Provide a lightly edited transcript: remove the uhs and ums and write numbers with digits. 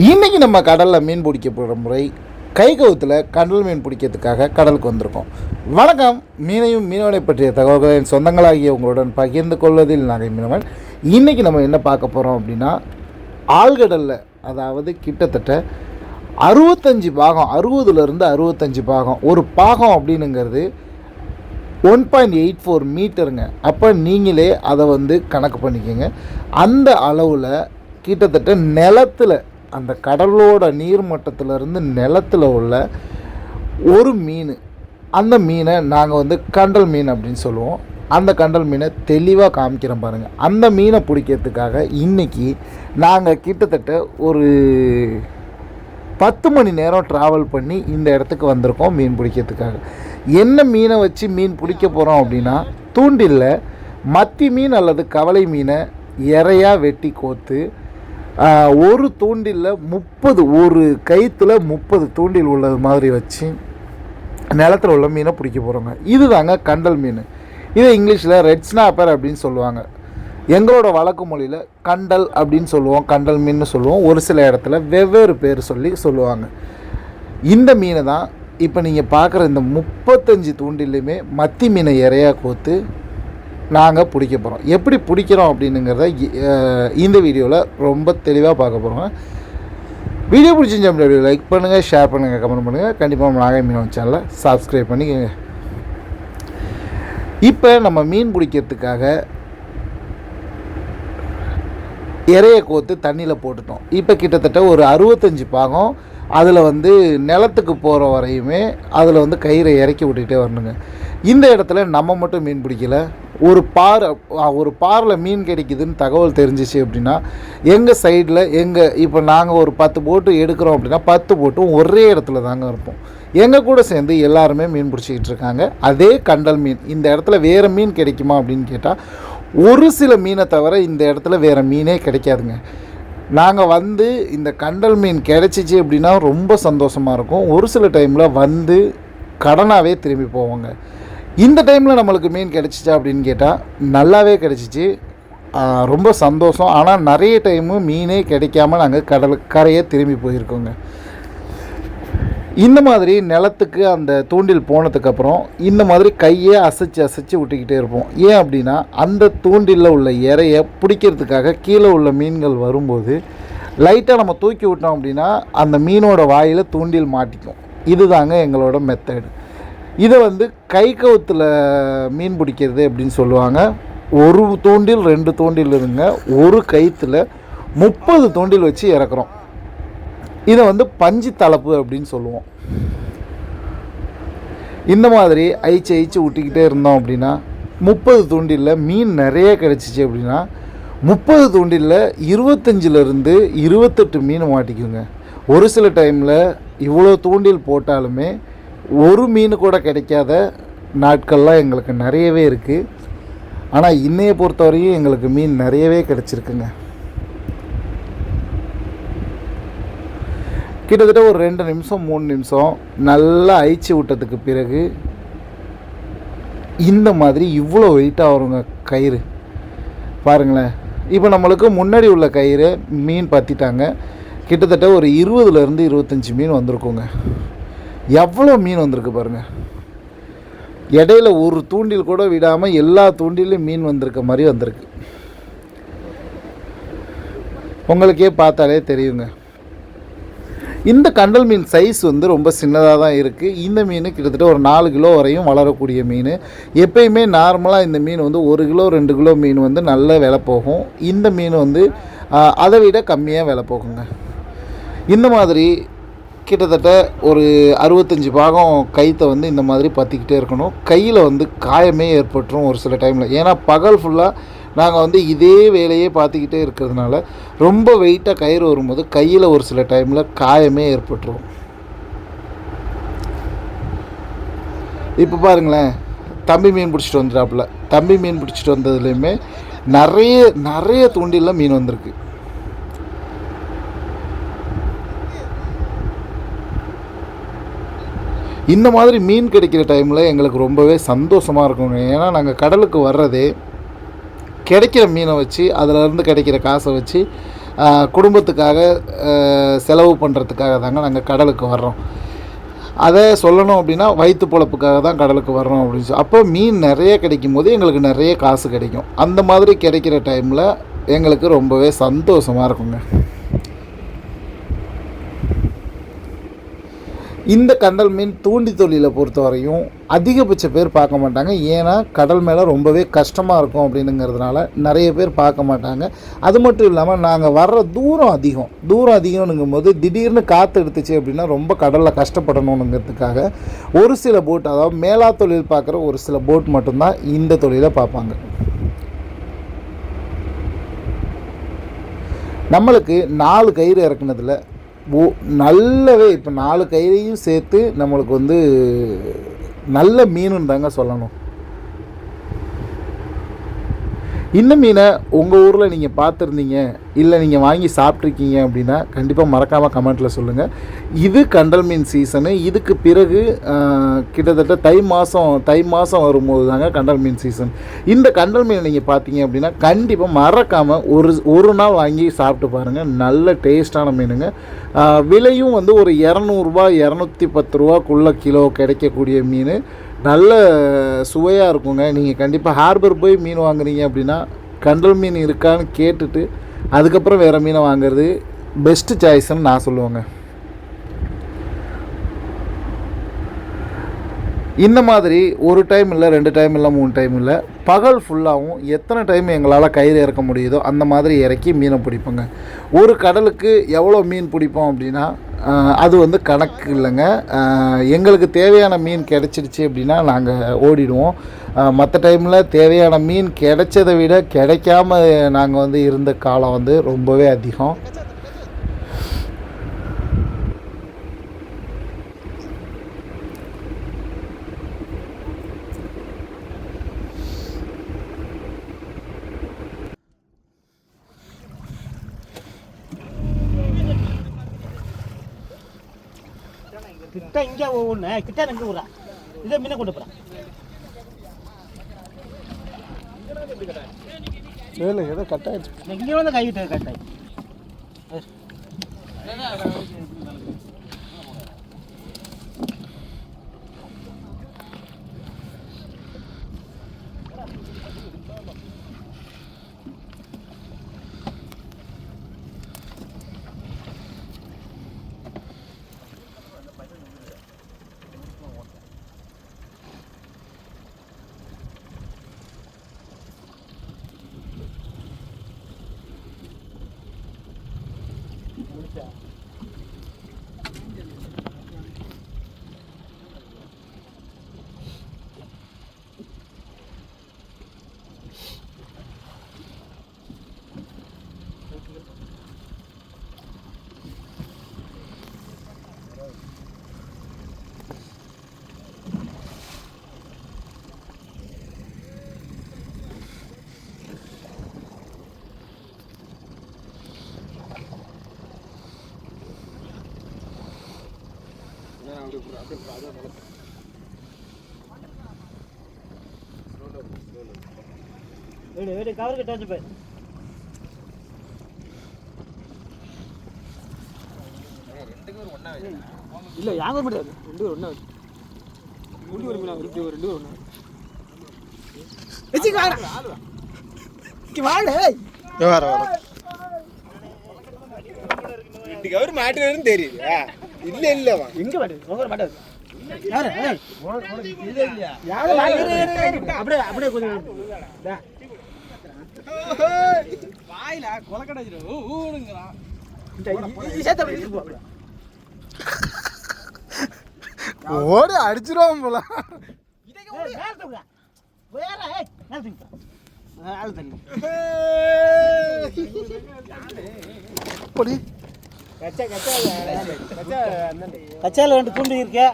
இன்றைக்கி நம்ம கடலில் மீன் பிடிக்க போகிற முறை கை கவுத்தில் கடல் மீன் பிடிக்கிறதுக்காக கடலுக்கு வந்திருக்கோம். வணக்கம். மீனையும் மீனவனை பற்றிய தகவல்களை என் சொந்தங்களாகிய உங்களுடன் பகிர்ந்து கொள்வதில் நாங்கள் மீனவன். இன்றைக்கி நம்ம என்ன பார்க்க போகிறோம் அப்படின்னா, ஆழ்கடலில், அதாவது கிட்டத்தட்ட 65 பாகம், 60லேருந்து 65 பாகம். ஒரு பாகம் அப்படின்னுங்கிறது 1.84 மீட்டருங்க. அப்போ நீங்களே அதை கணக்கு பண்ணிக்கோங்க. அந்த அளவில் கிட்டத்தட்ட நிலத்தில், அந்த கடலோட நீர்மட்டத்திலேருந்து நிலத்தில் உள்ள ஒரு மீன், அந்த மீனை நாங்கள் கண்டல் மீன் அப்படின்னு சொல்லுவோம். அந்த கண்டல் மீனை தெளிவாக காமிக்கிறோம் பாருங்கள். அந்த மீனை பிடிக்கிறதுக்காக இன்றைக்கி நாங்கள் கிட்டத்தட்ட ஒரு 10 மணி நேரம் ட்ராவல் பண்ணி இந்த இடத்துக்கு வந்திருக்கோம் மீன் பிடிக்கிறதுக்காக. என்ன மீனை வச்சு மீன் பிடிக்க போகிறோம் அப்படின்னா, தூண்டிலில் மத்தி மீன் அல்லது கவலை மீனை இறையாக வெட்டி கோத்து ஒரு தூண்டிலில் 30, ஒரு கயிற்றுல 30 தூண்டில் உள்ளது மாதிரி வச்சு நிலத்தில் உள்ள மீனை பிடிக்க போகிறோங்க. இது தாங்க கண்டல் மீன். இதை இங்கிலீஷில் ரெட் ஸ்னாப்பர் அப்படின்னு சொல்லுவாங்க. எங்களோட வழக்கு மொழியில் கண்டல் அப்படின்னு சொல்லுவோம், கண்டல் மீன் சொல்லுவோம். ஒரு சில இடத்துல வெவ்வேறு பேர் சொல்லுவாங்க. இந்த மீனை தான் இப்போ நீங்கள் பார்க்குற இந்த 35 தூண்டிலையுமே மத்தி மீனை இறையாக கோத்து நாங்கள் பிடிக்க போகிறோம். எப்படி பிடிக்கிறோம் அப்படின்னுங்கிறத இந்த வீடியோவில் ரொம்ப தெளிவாக பார்க்க போகிறோம். வீடியோ பிடிச்சிருந்தா வீடியோ லைக் பண்ணுங்கள், ஷேர் பண்ணுங்கள், கமெண்ட் பண்ணுங்கள். கண்டிப்பாக நாகை மீனவன் சேனலை சப்ஸ்கிரைப் பண்ணிக்கோங்க. இப்போ நம்ம மீன் பிடிக்கிறதுக்காக இறையை கோத்து தண்ணியில் போட்டுட்டோம். இப்போ கிட்டத்தட்ட ஒரு 65 பாகம் அதில் நிலத்துக்கு போகிற வரையுமே அதில் கயிறை இறக்கி விட்டுக்கிட்டே வரணுங்க. இந்த இடத்துல நம்ம மட்டும் மீன் பிடிக்கல. ஒரு பாரில் மீன் கிடைக்குதுன்னு தகவல் தெரிஞ்சிச்சு அப்படின்னா, எங்கள் சைடில் இப்போ நாங்கள் ஒரு 10 போட்டு எடுக்கிறோம் அப்படின்னா 10 போட்டும் ஒரே இடத்துல தாங்க இருப்போம். எங்கள் கூட சேர்ந்து எல்லாருமே மீன் பிடிச்சிக்கிட்டு இருக்காங்க. அதே கண்டல் மீன். இந்த இடத்துல வேறு மீன் கிடைக்குமா அப்படின்னு கேட்டால், ஒரு சில மீனை தவிர இந்த இடத்துல வேறு மீனே கிடைக்காதுங்க. நாங்கள் இந்த கண்டல் மீன் கிடைச்சிச்சு அப்படின்னா ரொம்ப சந்தோஷமாக இருக்கும். ஒரு சில டைமில் கடனாகவே திரும்பி போவோங்க. இந்த டைமில் நம்மளுக்கு மீன் கிடச்சிச்சா அப்படின்னு கேட்டால் நல்லாவே கிடச்சிச்சு, ரொம்ப சந்தோஷம். ஆனால் நிறைய டைமு மீனே கிடைக்காம நாங்கள் கரையை திரும்பி போயிருக்கோங்க. இந்த மாதிரி நிலத்துக்கு அந்த தூண்டில் போனதுக்கப்புறம் இந்த மாதிரி கையை அசைச்சு விட்டுக்கிட்டே இருப்போம். ஏன் அப்படின்னா, அந்த தூண்டிலில் உள்ள இறையை பிடிக்கிறதுக்காக கீழே உள்ள மீன்கள் வரும்போது லைட்டாக நம்ம தூக்கி விட்டோம் அப்படின்னா அந்த மீனோட வாயில் தூண்டில் மாட்டிக்கும். இதுதாங்க எங்களோட மெத்தடு. இதை கை கவுத்தில் மீன் பிடிக்கிறது அப்படின்னு சொல்லுவாங்க. ஒரு தூண்டில் 2 தூண்டில் இருங்க, ஒரு கயிற்றுல 30 தூண்டில் வச்சு இறக்குறோம். இதை பஞ்சு தலப்பு அப்படின்னு சொல்லுவோம். இந்த மாதிரி ஐச்சு விட்டிக்கிட்டே இருந்தோம் அப்படின்னா 30 தூண்டிலில் மீன் நிறைய கிடச்சிச்சு அப்படின்னா 30 தூண்டிலில் 25லேருந்து 28 மீன் மாட்டிக்குங்க. ஒரு சில டைமில் இவ்வளோ தூண்டில் போட்டாலுமே ஒரு மீன் கூட கிடைக்காத நாட்கள்லாம் எங்களுக்கு நிறையவே இருக்குது. ஆனால் இன்னையை பொறுத்தவரையும் எங்களுக்கு மீன் நிறையவே கிடச்சிருக்குங்க. கிட்டத்தட்ட ஒரு 2 நிமிஷம் 3 நிமிஷம் நல்லா அழிச்சு விட்டதுக்கு பிறகு இந்த மாதிரி இவ்வளோ வெயிட்டாக வருங்க கயிறு. பாருங்களேன். இப்போ நம்மளுக்கு முன்னாடி உள்ள கயிறு மீன் பற்றிட்டாங்க. கிட்டத்தட்ட ஒரு 20லேருந்து 25 மீன் வந்திருக்குங்க. எவ்வளோ மீன் வந்திருக்கு பாருங்கள். இடையில ஒரு தூண்டில் கூட விடாமல் எல்லா தூண்டிலையும் மீன் வந்திருக்க மாதிரி வந்திருக்கு. உங்களுக்கே பார்த்தாலே தெரியுங்க. இந்த கண்டல் மீன் சைஸ் ரொம்ப சின்னதாக தான் இருக்குது. இந்த மீன் கிட்டத்தட்ட ஒரு 4 கிலோ வரையும் வளரக்கூடிய மீன். எப்பயுமே நார்மலாக இந்த மீன் 1 கிலோ 2 கிலோ மீன் நல்ல விலை போகும். இந்த மீன் அதை விட கம்மியாக விலை போகுங்க. இந்த மாதிரி கிட்டத்தட்ட ஒரு 65 பாகம் கைத்தை இந்த மாதிரி பற்றிக்கிட்டே இருக்கணும். கையில் காயமே ஏற்பட்டுரும் ஒரு சில டைமில். ஏன்னா பகல் ஃபுல்லாக நாங்கள் இதே வேலையே பார்த்துக்கிட்டே இருக்கிறதுனால ரொம்ப வெயிட்டாக கயிறு வரும்போது கையில் ஒரு சில டைமில் காயமே ஏற்பட்டுரும். இப்போ பாருங்களேன், தம்பி மீன் பிடிச்சிட்டு வந்துட்டாப்புல. தம்பி மீன் பிடிச்சிட்டு வந்ததுலேயுமே நிறைய தூண்டிலில் மீன் வந்திருக்கு. இந்த மாதிரி மீன் கிடைக்கிற டைமில் எங்களுக்கு ரொம்பவே சந்தோஷமாக இருக்குங்க. ஏன்னா நாங்கள் கடலுக்கு வர்றதே கிடைக்கிற மீனை வச்சு, அதிலேருந்து கிடைக்கிற காசை வச்சு குடும்பத்துக்காக செலவு பண்ணுறதுக்காக தாங்க நாங்கள் கடலுக்கு வர்றோம். அதை சொல்லணும் அப்படின்னா வயிற்று பொழப்புக்காக தான் கடலுக்கு வர்றோம் அப்படின்னு சொல்லி. அப்போ மீன் நிறைய கிடைக்கும் போது எங்களுக்கு நிறைய காசு கிடைக்கும். அந்த மாதிரி கிடைக்கிற டைமில் எங்களுக்கு ரொம்பவே சந்தோஷமாக இருக்குங்க. இந்த கண்டல் மீன் தூண்டி தொழிலை பொறுத்த வரையும் அதிகபட்ச பேர் பார்க்க மாட்டாங்க. ஏன்னா கடல் மேலே ரொம்பவே கஷ்டமாக இருக்கும் அப்படின்னுங்கிறதுனால நிறைய பேர் பார்க்க மாட்டாங்க. அது மட்டும் இல்லாமல் நாங்கள் வர்ற தூரம் அதிகம்னுங்கும் போது திடீர்னு காற்று எடுத்துச்சு அப்படின்னா ரொம்ப கடலில் கஷ்டப்படணுங்கிறதுக்காக ஒரு சில போட், அதாவது மேலா தொழில் பார்க்குற ஒரு சில போட் மட்டும்தான் இந்த தொழிலை பார்ப்பாங்க. நம்மளுக்கு 4 கயிறு இறக்குனதில் நல்லாவே இப்போ 4 கயிறையும் சேர்த்து நம்மளுக்கு வந்து நல்ல மீனுன்னு தாங்க சொல்லணும். இந்த மீனை உங்கள் ஊரில் நீங்கள் பார்த்துருந்தீங்க, இல்லை நீங்கள் வாங்கி சாப்பிட்ருக்கீங்க அப்படின்னா கண்டிப்பாக மறக்காமல் கமெண்ட்டில் சொல்லுங்கள். இது கண்டல் மீன் சீசனு. இதுக்கு பிறகு கிட்டத்தட்ட தை மாதம் வரும்போது தாங்க கண்டல் மீன் சீசன். இந்த கண்டல் மீனை நீங்கள் பார்த்தீங்க அப்படின்னா கண்டிப்பாக மறக்காமல் ஒரு நாள் வாங்கி சாப்பிட்டு பாருங்கள். நல்ல டேஸ்ட்டான மீனுங்க. விலையும் வந்து ஒரு 200 210 ரூபாக்குள்ளே கிலோ கிடைக்கக்கூடிய மீன். நல்ல சுவையாக இருக்குங்க. நீங்கள் கண்டிப்பாக ஹார்பர் போய் மீன் வாங்குறீங்க அப்படின்னா கண்டல் மீன் இருக்கான்னு கேட்டுட்டு அதுக்கப்புறம் வேறு மீனை வாங்குறது பெஸ்ட்டு சாய்ஸ்ன்னு நான் சொல்லுவேங்க. இந்த மாதிரி ஒரு டைம் இல்லை, 2 டைம் இல்லை, 3 டைம் இல்லை, பகல் ஃபுல்லாகவும் எத்தனை டைம் எங்களால் கயிறு இறக்க முடியுதோ அந்த மாதிரி இறக்கி மீனை பிடிப்போங்க. ஒரு கடலுக்கு எவ்வளோ மீன் பிடிப்போம் அப்படின்னா அது வந்து கணக்கு இல்லைங்க. எங்களுக்கு தேவையான மீன் கிடச்சிடுச்சு அப்படின்னா நாங்கள் ஓடிடுவோம். மற்ற டைமில் தேவையான மீன் கிடைச்சதை விட கிடைக்காம நாங்கள் வந்து இருந்த காலம் வந்து ரொம்பவே அதிகம். கிட்ட இங்கே ஒன்று கிட்ட எங்கே ஊரா இதை மீனை கொண்டு போகிறேன். இல்லை ஏதோ கட் ஆகிடுச்சு. இங்கே வந்து கைவிட்டு கட் ஆகி கவர் கிட்ட வச்சு போய் இல்லை யாங்க முடியாது. 2 பேரும் ஒன்றா முடி ஒரு மீனா 2 பேரும் ஒன்றா கவர் மாட்டுன்னு தெரியுது. இல்ல இல்லவா எங்க மாட்டு மாட்டாது அப்படியே அப்படியே கொஞ்சம் வாயில கொலக்கடை ஓடி அடிச்சிருவோம் போல. கச்சால 2 துண்டு இருக்கு.